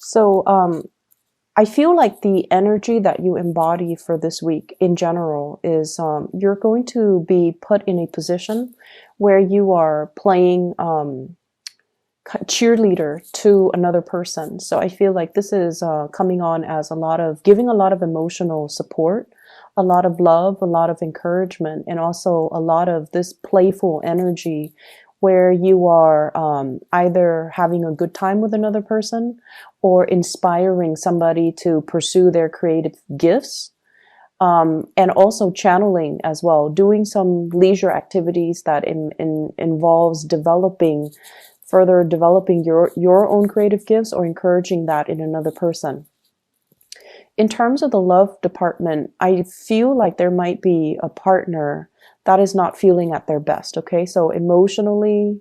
So, I feel like the energy that you embody for this week in general is you're going to be put in a position where you are playing cheerleader to another person. So I feel like this is coming on as a lot of giving a lot of emotional support, a lot of love, a lot of encouragement, and also a lot of this playful energy where you are either having a good time with another person or inspiring somebody to pursue their creative gifts. And also channeling as well, doing some leisure activities that involves further developing your own creative gifts or encouraging that in another person. In terms of the love department, I feel like there might be a partner that is not feeling at their best. Okay, so emotionally,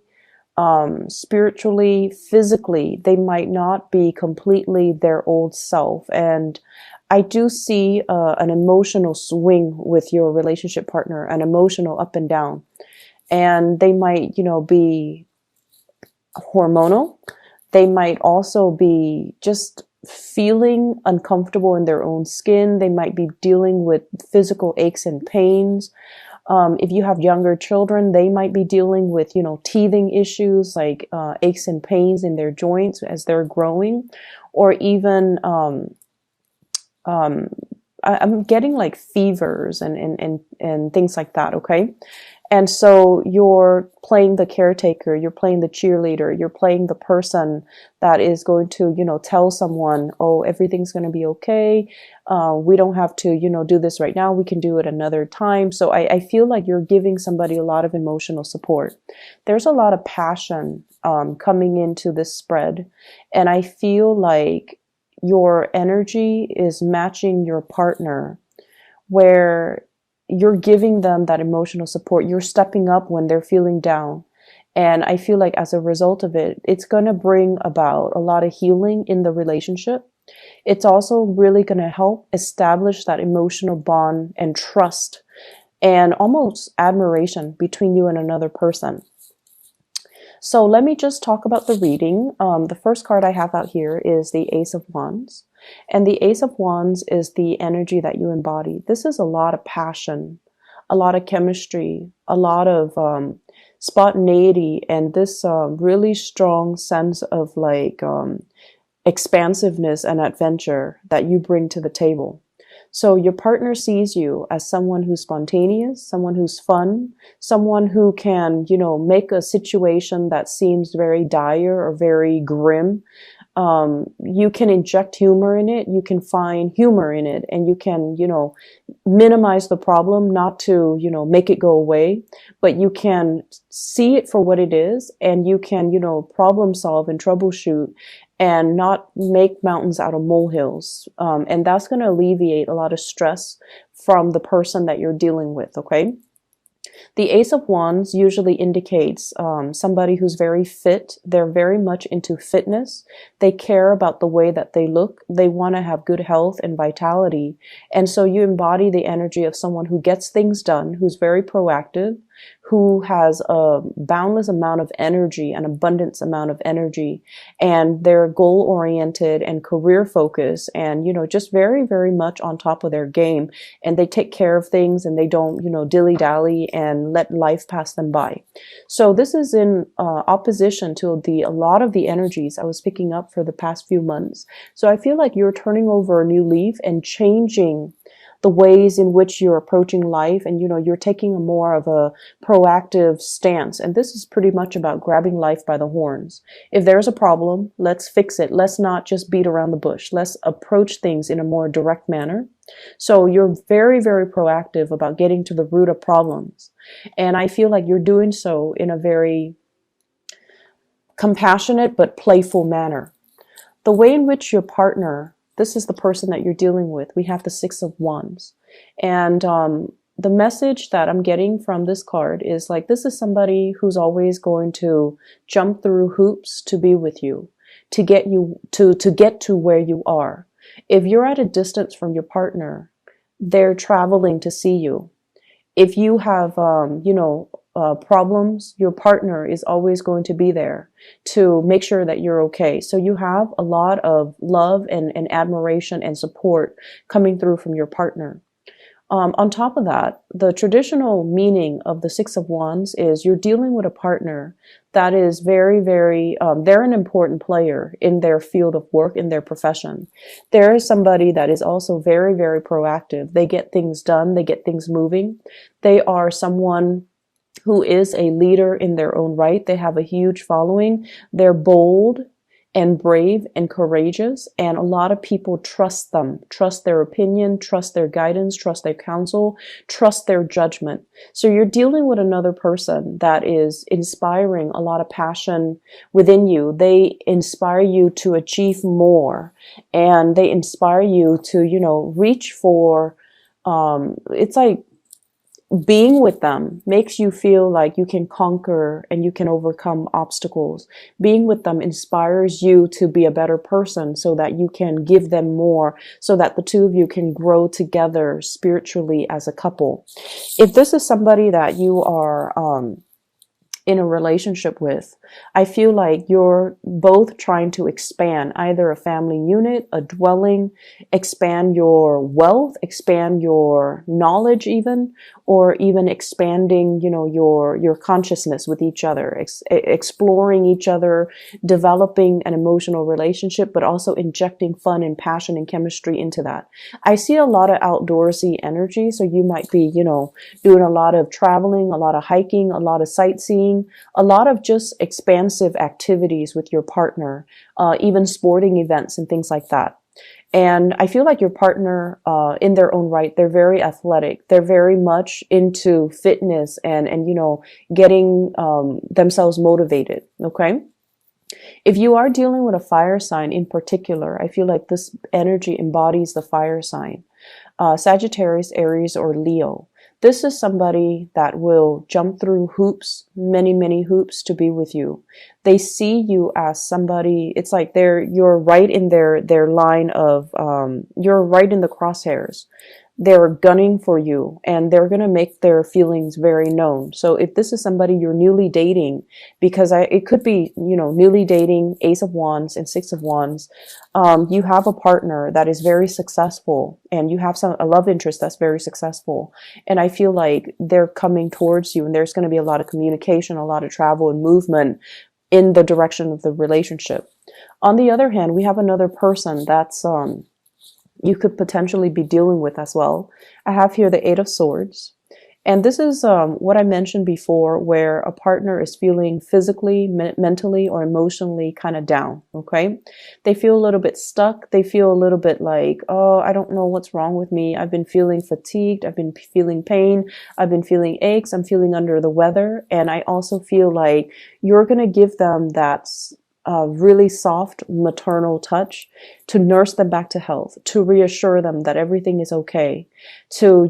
spiritually, physically, they might not be completely their old self. And I do see an emotional swing with your relationship partner, an emotional up and down. And they might, be hormonal. They might also be just feeling uncomfortable in their own skin. They might be dealing with physical aches and pains. If you have younger children, they might be dealing with, teething issues like aches and pains in their joints as they're growing, or even I'm getting like fevers and things like that. Okay. And so you're playing the caretaker, you're playing the cheerleader, you're playing the person that is going to, tell someone, oh, everything's going to be okay. We don't have to, do this right now. We can do it another time. So I feel like you're giving somebody a lot of emotional support. There's a lot of passion coming into this spread. And I feel like your energy is matching your partner, where you're giving them that emotional support. You're stepping up when they're feeling down. And I feel like as a result of it, it's going to bring about a lot of healing in the relationship. It's also really going to help establish that emotional bond and trust and almost admiration between you and another person. So let me just talk about the reading. The first card I have out here is the Ace of Wands. And the Ace of Wands is the energy that you embody. This is a lot of passion, a lot of chemistry, a lot of spontaneity, and this really strong sense of like expansiveness and adventure that you bring to the table. So your partner sees you as someone who's spontaneous, someone who's fun, someone who can, make a situation that seems very dire or very grim. You can inject humor in it. You can find humor in it, and you can, minimize the problem, not to, make it go away, but you can see it for what it is, and you can, problem solve and troubleshoot and not make mountains out of molehills. And that's going to alleviate a lot of stress from the person that you're dealing with. Okay. The Ace of Wands usually indicates somebody who's very fit. They're very much into fitness. They care about the way that they look. They want to have good health and vitality. And so you embody the energy of someone who gets things done, who's very proactive, who has a boundless amount of energy, an abundance amount of energy, and they're goal oriented and career focused and, just very, very much on top of their game. And they take care of things, and they don't, dilly dally and let life pass them by. So this is in opposition to a lot of the energies I was picking up for the past few months. So I feel like you're turning over a new leaf and changing the ways in which you're approaching life, and you're taking a more of a proactive stance. And this is pretty much about grabbing life by the horns. If there's a problem, let's fix it. Let's not just beat around the bush. Let's approach things in a more direct manner. So you're very, very proactive about getting to the root of problems. And I feel like you're doing so in a very compassionate but playful manner. The way in which your partner, this is the person that you're dealing with. We have the Six of Wands. And the message that I'm getting from this card is like, this is somebody who's always going to jump through hoops to be with you, to get you to get to where you are. If you're at a distance from your partner, they're traveling to see you. If you have, problems, your partner is always going to be there to make sure that you're okay. So you have a lot of love and admiration and support coming through from your partner. On top of that, the traditional meaning of the Six of Wands is you're dealing with a partner that is very, very, they're an important player in their field of work, in their profession. There is somebody that is also very, very proactive. They get things done. They get things moving. They are someone who is a leader in their own right. They have a huge following. They're bold and brave and courageous, and a lot of people trust them, trust their opinion, trust their guidance, trust their counsel, trust their judgment. So you're dealing with another person that is inspiring a lot of passion within you. They inspire you to achieve more, and they inspire you to, reach for, it's like being with them makes you feel like you can conquer and you can overcome obstacles. Being with them inspires you to be a better person so that you can give them more, so that the two of you can grow together spiritually as a couple. If this is somebody that you are in a relationship with, I feel like you're both trying to expand either a family unit, a dwelling, expand your wealth, expand your knowledge even, or even expanding, your consciousness with each other, exploring each other, developing an emotional relationship, but also injecting fun and passion and chemistry into that. I see a lot of outdoorsy energy. So you might be, doing a lot of traveling, a lot of hiking, a lot of sightseeing, a lot of just expansive activities with your partner, even sporting events and things like that. And I feel like your partner, in their own right, they're very athletic. They're very much into fitness and getting, themselves motivated. Okay. If you are dealing with a fire sign in particular, I feel like this energy embodies the fire sign, Sagittarius, Aries, or Leo. This is somebody that will jump through hoops, many, many hoops to be with you. They see you as somebody, it's like you're right in their line of, you're right in the crosshairs. They're gunning for you and they're going to make their feelings very known. So if this is somebody you're newly dating, because it could be, newly dating, Ace of Wands and Six of Wands, you have a partner that is very successful and you have a love interest that's very successful. And I feel like they're coming towards you and there's going to be a lot of communication, a lot of travel and movement in the direction of the relationship. On the other hand, we have another person that's, you could potentially be dealing with as well. I have here the Eight of Swords. And this is what I mentioned before, where a partner is feeling physically, mentally, or emotionally kind of down, okay? They feel a little bit stuck. They feel a little bit like, oh, I don't know what's wrong with me. I've been feeling fatigued. I've been feeling pain. I've been feeling aches. I'm feeling under the weather. And I also feel like you're going to give them that really soft maternal touch to nurse them back to health, to reassure them that everything is okay, to,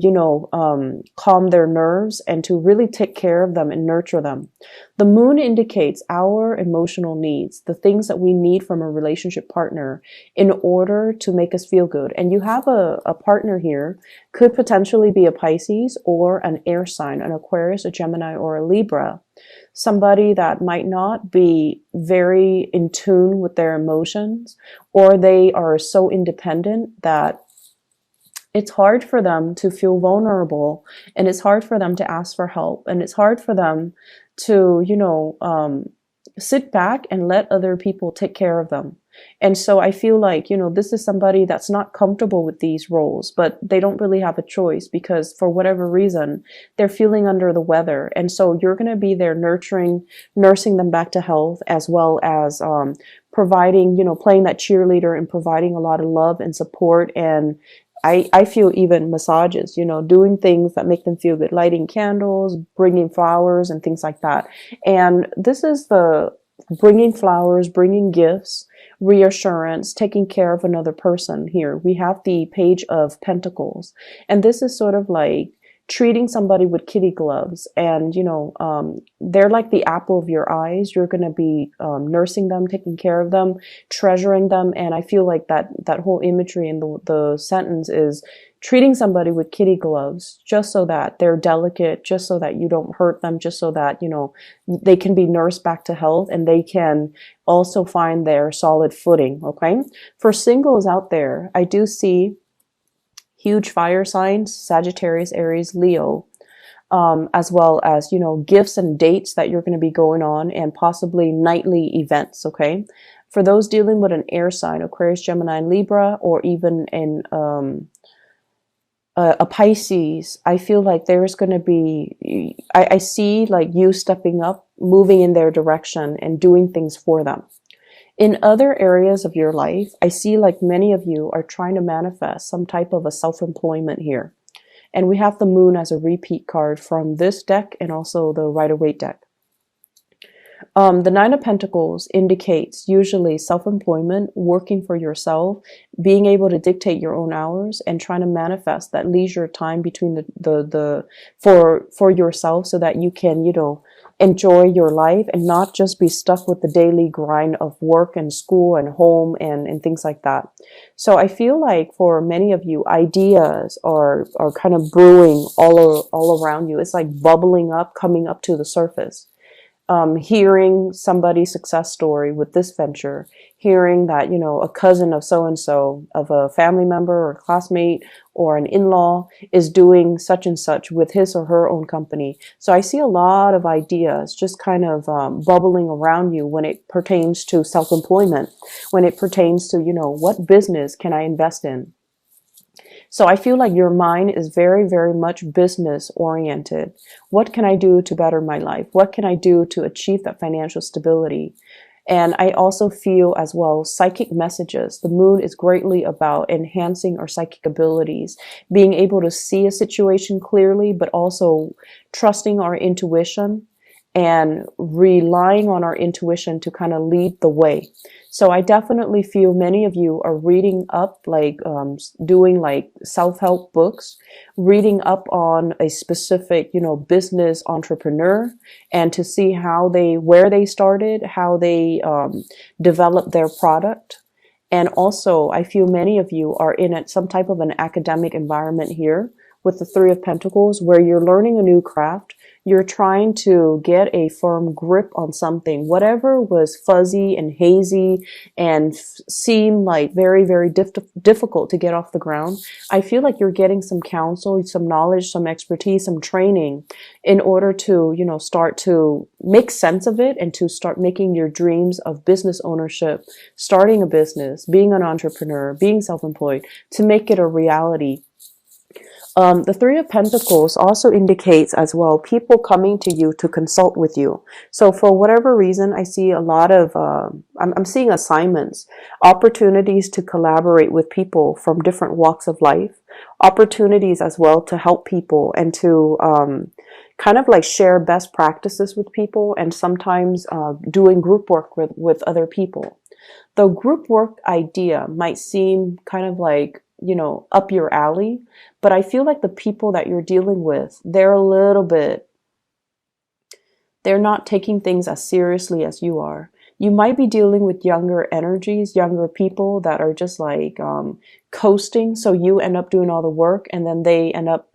calm their nerves and to really take care of them and nurture them. The moon indicates our emotional needs, the things that we need from a relationship partner in order to make us feel good. And you have a partner here, could potentially be a Pisces or an air sign, an Aquarius, a Gemini, or a Libra. Somebody that might not be very in tune with their emotions, or they are so independent that it's hard for them to feel vulnerable, and it's hard for them to ask for help, and it's hard for them to, sit back and let other people take care of them. And so I feel like, this is somebody that's not comfortable with these roles, but they don't really have a choice because for whatever reason, they're feeling under the weather. And so you're going to be there nursing them back to health, as well as providing, playing that cheerleader and providing a lot of love and support. And I feel even massages, doing things that make them feel good, lighting candles, bringing flowers and things like that. And this is the bringing flowers, bringing gifts, reassurance, taking care of another person here. We have the Page of Pentacles, and this is sort of like treating somebody with kitty gloves, and they're like the apple of your eyes. You're going to be nursing them, taking care of them, treasuring them. And I feel like that whole imagery in the sentence is treating somebody with kitty gloves just so that they're delicate, just so that you don't hurt them, just so that, they can be nursed back to health and they can also find their solid footing, okay? For singles out there, I do see huge fire signs, Sagittarius, Aries, Leo, as well as, gifts and dates that you're going to be going on and possibly nightly events, okay? For those dealing with an air sign, Aquarius, Gemini, and Libra, or even in a Pisces, I feel like there's going to be, I see like you stepping up, moving in their direction and doing things for them. In other areas of your life, I see like many of you are trying to manifest some type of a self-employment here. And we have the moon as a repeat card from this deck and also the Rider-Waite deck. The Nine of Pentacles indicates usually self-employment, working for yourself, being able to dictate your own hours, and trying to manifest that leisure time between for yourself so that you can, enjoy your life and not just be stuck with the daily grind of work and school and home and things like that. So I feel like for many of you, ideas are kind of brewing all around you. It's like bubbling up, coming up to the surface. Hearing somebody's success story with this venture, hearing that, a cousin of so-and-so, of a family member or a classmate or an in-law is doing such and such with his or her own company. So I see a lot of ideas just kind of bubbling around you when it pertains to self-employment, when it pertains to, what business can I invest in? So I feel like your mind is very, very much business oriented. What can I do to better my life? What can I do to achieve that financial stability? And I also feel as well psychic messages. The moon is greatly about enhancing our psychic abilities, being able to see a situation clearly, but also trusting our intuition and relying on our intuition to kind of lead the way. So I definitely feel many of you are reading up, like doing like self-help books, reading up on a specific, business entrepreneur, and to see where they started, how they developed their product. And also I feel many of you are in some type of an academic environment here with the Three of Pentacles, where you're learning a new craft. You're trying to get a firm grip on something, whatever was fuzzy and hazy and seemed like very, very difficult to get off the ground. I feel like you're getting some counsel, some knowledge, some expertise, some training in order to, start to make sense of it and to start making your dreams of business ownership, starting a business, being an entrepreneur, being self-employed, to make it a reality. The Three of Pentacles also indicates as well people coming to you to consult with you. So for whatever reason, I see a lot of, I'm seeing assignments, opportunities to collaborate with people from different walks of life, opportunities as well to help people and to kind of like share best practices with people, and sometimes doing group work with other people. The group work idea might seem kind of like, up your alley, but I feel like the people that you're dealing with, they're not taking things as seriously as you are. You might be dealing with younger energies, younger people that are just like coasting. So you end up doing all the work and then they end up,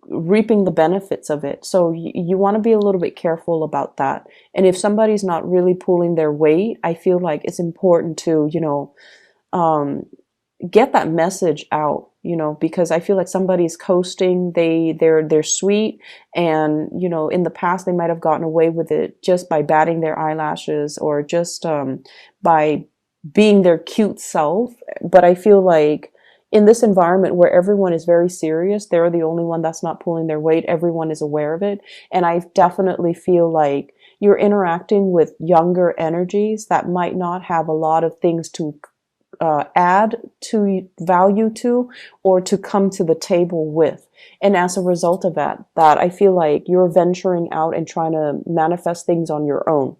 reaping the benefits of it. So you want to be a little bit careful about that. And if somebody's not really pulling their weight, I feel like it's important to, get that message out, because I feel like somebody's coasting, they're sweet, and, in the past they might have gotten away with it just by batting their eyelashes or just by being their cute self. But I feel like in this environment where everyone is very serious, they're the only one that's not pulling their weight. Everyone is aware of it. And I definitely feel like you're interacting with younger energies that might not have a lot of things to add to value to, or to come to the table with. And as a result of that I feel like you're venturing out and trying to manifest things on your own.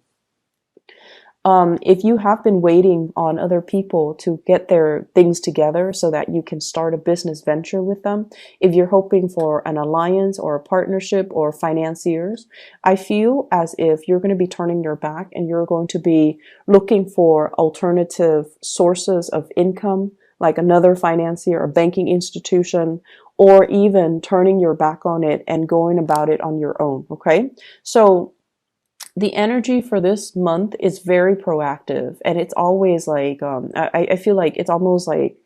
If you have been waiting on other people to get their things together so that you can start a business venture with them, if you're hoping for an alliance or a partnership or financiers, I feel as if you're going to be turning your back and you're going to be looking for alternative sources of income, like another financier, a banking institution, or even turning your back on it and going about it on your own. Okay. So the energy for this month is very proactive, and it's always like, I feel like it's almost like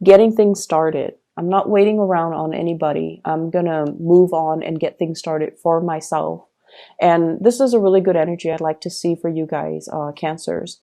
getting things started. I'm not waiting around on anybody. I'm gonna move on and get things started for myself. And this is a really good energy I'd like to see for you guys, Cancers.